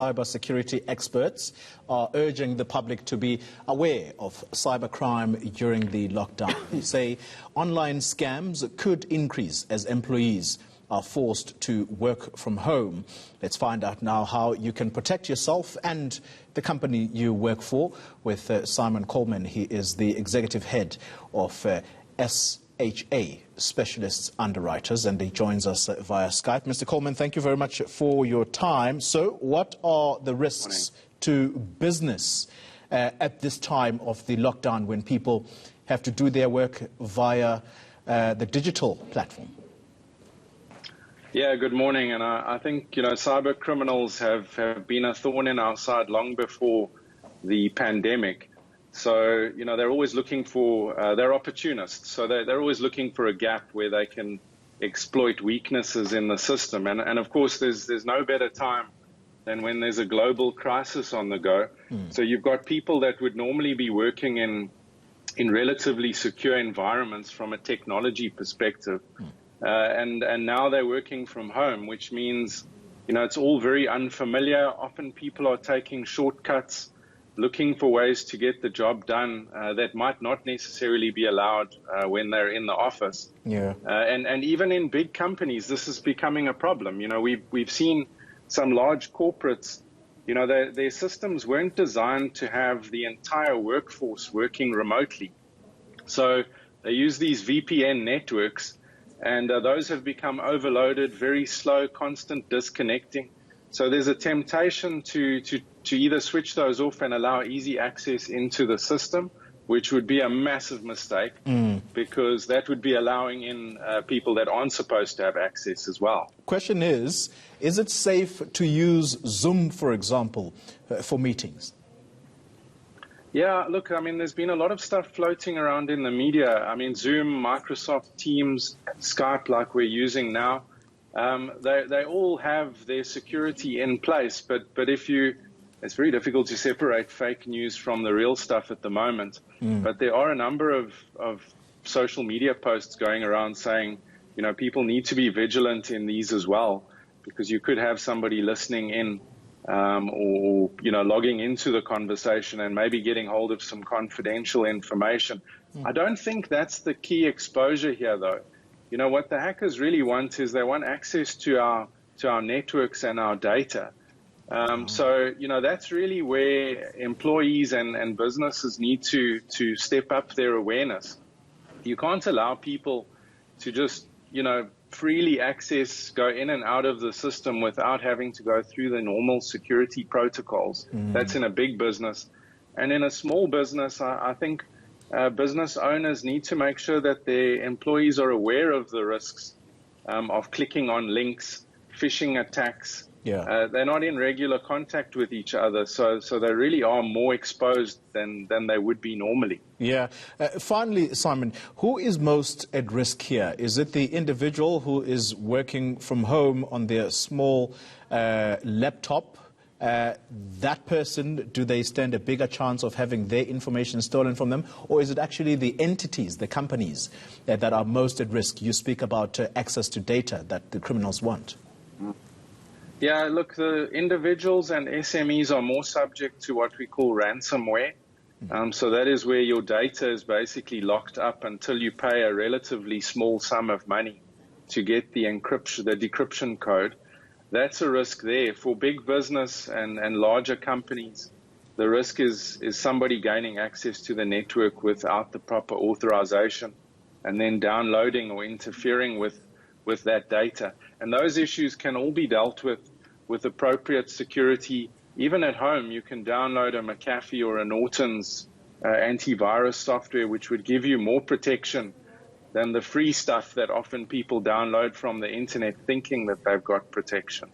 Cybersecurity experts are urging the public to be aware of cybercrime during the lockdown. They say online scams could increase as employees are forced to work from home. Let's find out now how you can protect yourself and the company you work for with Simon Coleman. He is the executive head of SHA, Specialists Underwriters, and he joins us via Skype. Mr. Coleman, thank you very much for your time. So what are the risks to business at this time of the lockdown when people have to do their work via the digital platform? Yeah, good morning. And I think, cyber criminals have been a thorn in our side long before the pandemic. So, they're always looking for, they're opportunists. So they're always looking for a gap where they can exploit weaknesses in the system. And of course, there's no better time than when there's a global crisis on the go. So you've got people that would normally be working in relatively secure environments from a technology perspective. And now they're working from home, which means, it's all very unfamiliar. Often people are taking shortcuts, looking for ways to get the job done that might not necessarily be allowed when they're in the office. Yeah. And even in big companies, this is becoming a problem. We've seen some large corporates, their systems weren't designed to have the entire workforce working remotely. So they use these VPN networks, and those have become overloaded, very slow, constant disconnecting. So there's a temptation to either switch those off and allow easy access into the system, which would be a massive mistake because that would be allowing in people that aren't supposed to have access as well. Question is it safe to use Zoom, for example, for meetings? Yeah, look, there's been a lot of stuff floating around in the media. Zoom, Microsoft Teams, Skype, like we're using now, they all have their security in place. But it's very difficult to separate fake news from the real stuff at the moment. But there are a number of social media posts going around saying, people need to be vigilant in these as well, because you could have somebody listening in or logging into the conversation and maybe getting hold of some confidential information. I don't think that's the key exposure here, though. What the hackers really want is they want access to our networks and our data. So that's really where employees and businesses need to step up their awareness. You can't allow people to just freely go in and out of the system without having to go through the normal security protocols. That's in a big business. And in a small business, I think business owners need to make sure that their employees are aware of the risks of clicking on links, phishing attacks. Yeah. They're not in regular contact with each other, so they really are more exposed than they would be normally. Yeah. Finally, Simon, who is most at risk here? Is it the individual who is working from home on their small laptop? That person, do they stand a bigger chance of having their information stolen from them? Or is it actually the entities, the companies that are most at risk? You speak about access to data that the criminals want. Yeah, look, the individuals and SMEs are more subject to what we call ransomware. So that is where your data is basically locked up until you pay a relatively small sum of money to get the decryption code. That's a risk there. For big business and larger companies, the risk is somebody gaining access to the network without the proper authorization and then downloading or interfering with that data. And those issues can all be dealt with appropriate security. Even at home, you can download a McAfee or a Norton's antivirus software, which would give you more protection than the free stuff that often people download from the internet thinking that they've got protection.